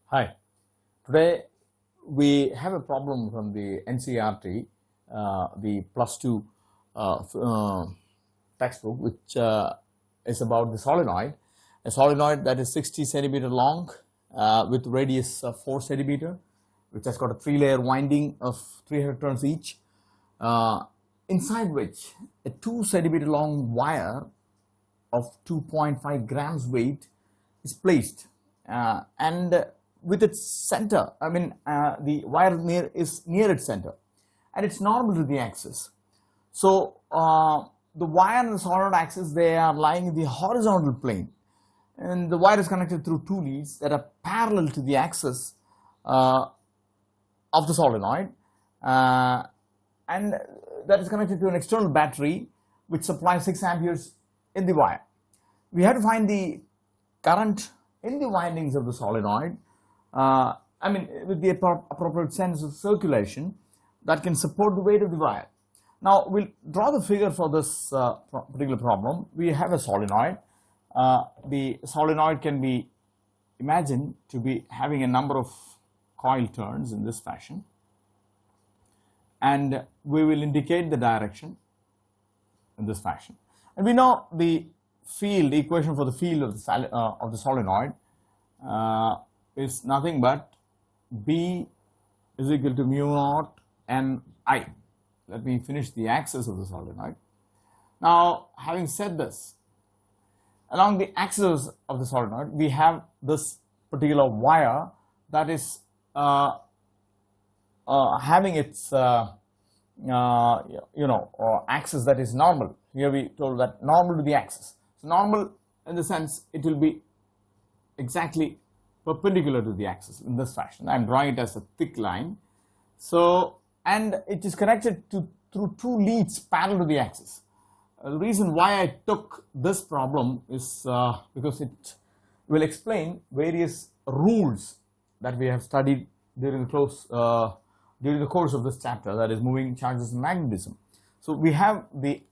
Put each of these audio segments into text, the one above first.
Hi, today we have a problem from the NCERT, the plus 2 textbook, which is about the solenoid. A solenoid that is 60 centimeter long with radius of 4 centimeter, which has got a 3-layer winding of 300 turns each, inside which a 2 centimeter long wire of 2.5 grams weight is placed, and with its center, the wire is near its center, and it's normal to the axis. So the wire and the solenoid axis, they are lying in the horizontal plane, and the wire is connected through 2 leads that are parallel to the axis of the solenoid, and that is connected to an external battery which supplies 6 amperes in the wire. We have to find the current in the windings of the solenoid, with the appropriate sense of circulation that can support the weight of the wire. Now we'll draw the figure for this particular problem. We have a solenoid. The solenoid can be imagined to be having a number of coil turns in this fashion, and we will indicate the direction in this fashion. And we know the field, the equation for the field of the solenoid is nothing but B is equal to mu naught N I. Let me finish the axis of the solenoid. Now, having said this, along the axis of the solenoid, we have this particular wire that is having its axis that is normal. Here we told that normal to the axis. So normal in the sense it will be exactly perpendicular to the axis in this fashion. I am drawing it as a thick line. So, and it is connected through 2 leads parallel to the axis. The reason why I took this problem is because it will explain various rules that we have studied during the course of this chapter, that is moving charges and magnetism. So we have the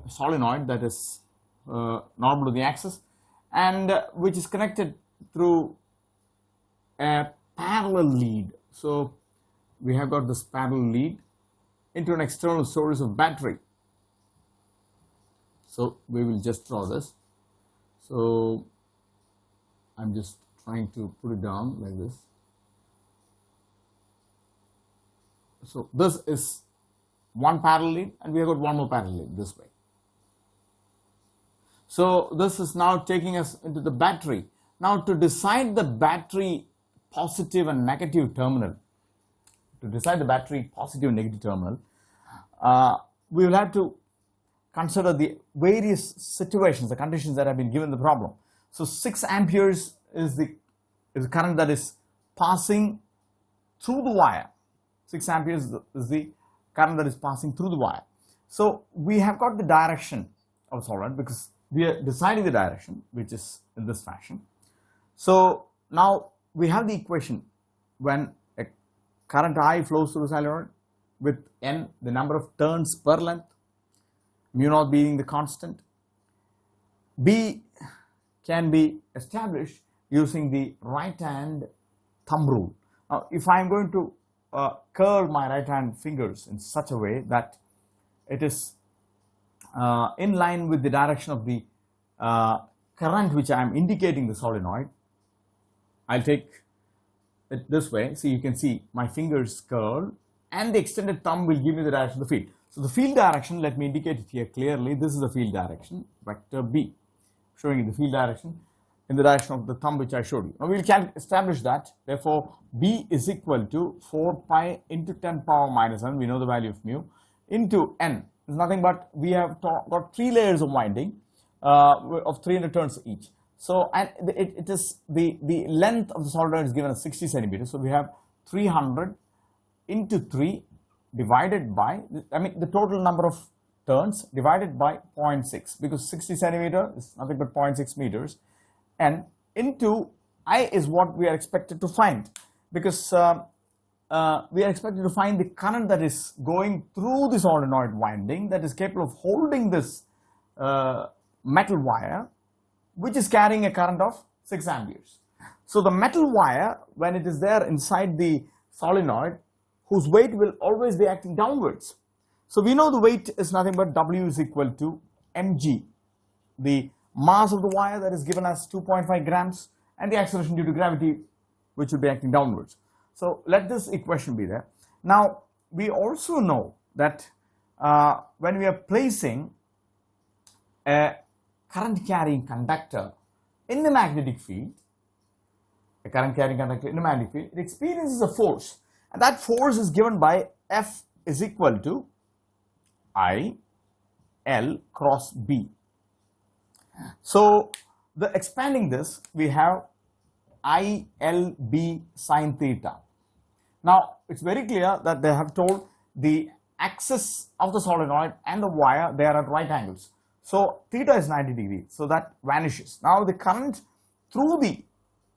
solenoid that is normal to the axis, and which is connected through a parallel lead. So we have got this parallel lead into an external source of battery. So we will just draw this. So I'm just trying to put it down like this. So this is one parallel lead, and we have got one more parallel lead this way. So this is now taking us into the battery. Now to decide the battery positive and negative terminal, we will have to consider the various situations, the conditions that have been given in the problem. So 6 amperes is the current that is passing through the wire. 6 amperes is the current that is passing through the wire. So we have got the direction of the solenoid because we are deciding the direction, which is in this fashion. So now we have the equation when a current I flows through the solenoid with N, the number of turns per length, mu naught being the constant. B can be established using the right hand thumb rule. Now if I am going to curl my right hand fingers in such a way that it is in line with the direction of the current which I am indicating the solenoid, I'll take it this way. So you can see my fingers curl, and the extended thumb will give me the direction of the field. So the field direction, let me indicate it here clearly. This is the field direction, vector B, showing you the field direction in the direction of the thumb which I showed you. Now we will establish that. Therefore, B is equal to 4 pi into 10 power minus n, we know the value of mu, into n. It's nothing but we have got 3 layers of winding of 300 turns each. So, and it is the length of the solenoid is given as 60 centimeters. So we have 300 into 3 divided by, the total number of turns divided by 0.6, because 60 centimeter is nothing but 0.6 meters, and into I is what we are expected to find, because we are expected to find the current that is going through the solenoid winding that is capable of holding this metal wire, which is carrying a current of 6 amperes. So the metal wire, when it is there inside the solenoid, whose weight will always be acting downwards. So we know the weight is nothing but W is equal to mg, the mass of the wire, that is given as 2.5 grams, and the acceleration due to gravity, which will be acting downwards. So let this equation be there. Now we also know that when we are placing a current carrying conductor in the magnetic field, it experiences a force, and that force is given by F is equal to I L cross B. So expanding this, we have I L B sine theta. Now it's very clear that they have told the axis of the solenoid and the wire, they are at right angles. So theta is 90 degrees, so that vanishes. Now the current through the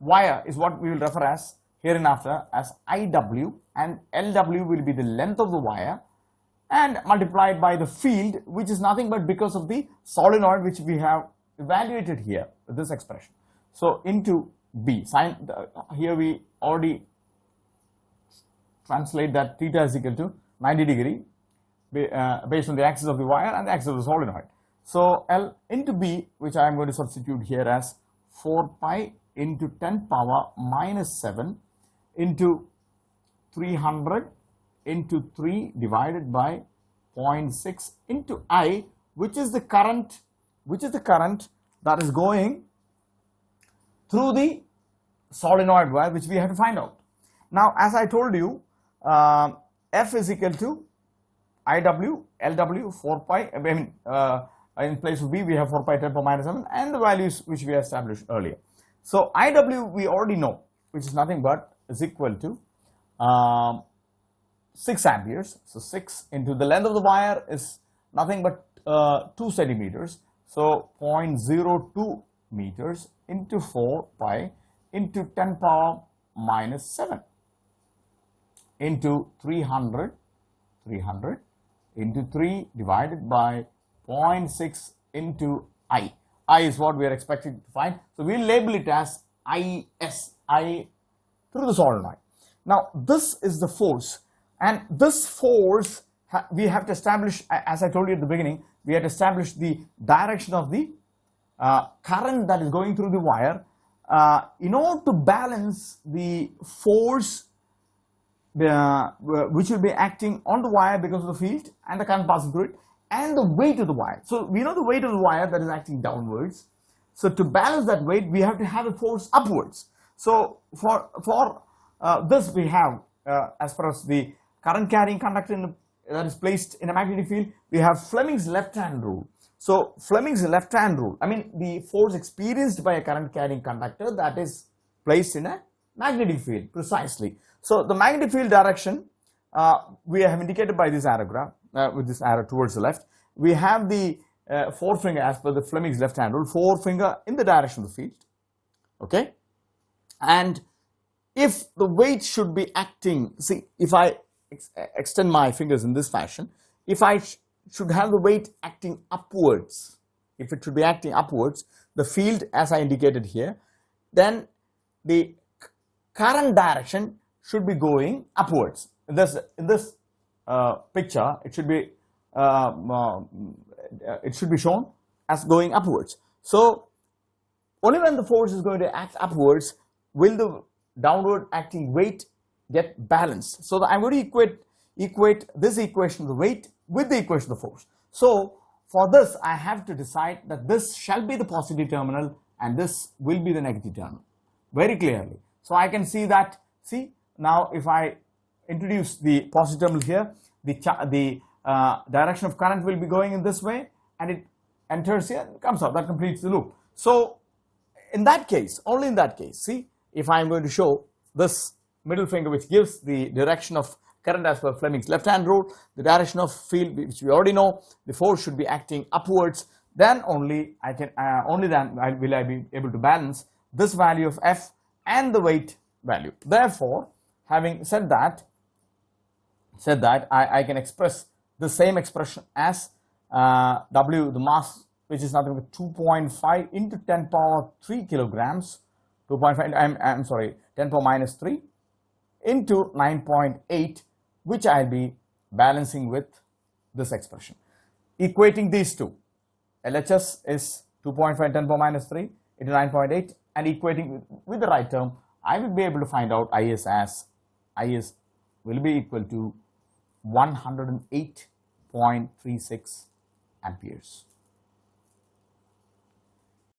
wire is what we will refer as hereinafter as IW, and LW will be the length of the wire and multiplied by the field, which is nothing but because of the solenoid which we have evaluated here with this expression. So into B sine, here we already translate that theta is equal to 90 degree based on the axis of the wire and the axis of the solenoid. So L into B, which I am going to substitute here as 4 pi into 10 power minus 7 into 300 into 3 divided by 0.6 into I, which is the current that is going through the solenoid wire, which we have to find out. Now as I told you, F is equal to IW, LW, 4 pi, in place of B we have 4 pi 10 power minus 7 and the values which we established earlier. So IW we already know, which is nothing but is equal to 6 amperes. So 6 into the length of the wire is nothing but 2 centimeters. So 0.02 meters into 4 pi into 10 power minus 7 into 300 into 3 divided by 0.6 into I. I is what we are expecting to find. So we will label it as IS, I through the solenoid. Now this is the force, and this force we have to establish, as I told you at the beginning, we have to establish the direction of the current that is going through the wire in order to balance the force which will be acting on the wire because of the field and the current passing through it, and the weight of the wire. So we know the weight of the wire that is acting downwards. So to balance that weight, we have to have a force upwards. So for this we have, as far as the current carrying conductor that is placed in a magnetic field, we have Fleming's left-hand rule. So Fleming's left-hand rule, I mean the force experienced by a current carrying conductor that is placed in a magnetic field precisely. So the magnetic field direction we have indicated by this arrow graph, with this arrow towards the left. We have the forefinger as per the Fleming's left-hand rule, forefinger in the direction of the field, okay? And if the weight should be acting, see, if I extend my fingers in this fashion, if I should have the weight acting upwards, if it should be acting upwards, the field as I indicated here, then the current direction should be going upwards. In this picture, it should be shown as going upwards. So only when the force is going to act upwards will the downward acting weight get balanced. So I'm going to equate this equation of the weight with the equation of the force. So for this I have to decide that this shall be the positive terminal and this will be the negative terminal very clearly. So I can see that, see, now if I introduce the positive terminal here, the direction of current will be going in this way, and it enters here and comes out. That completes the loop. So in that case, only in that case, see, if I am going to show this middle finger which gives the direction of current as per Fleming's left-hand rule, the direction of field which we already know, the force should be acting upwards, then only I can will I be able to balance this value of F and the weight value. Therefore, having said that, I can express the same expression as W, the mass, which is nothing but 2.5 into 10 power 3 kilograms 2.5, I'm sorry, 10 power minus 3 into 9.8, which I'll be balancing with this expression. Equating these two, LHS is 2.5 10 power minus 3 into 9.8, and equating with the right term, I will be able to find out IS as IS will be equal to 108.36 amperes.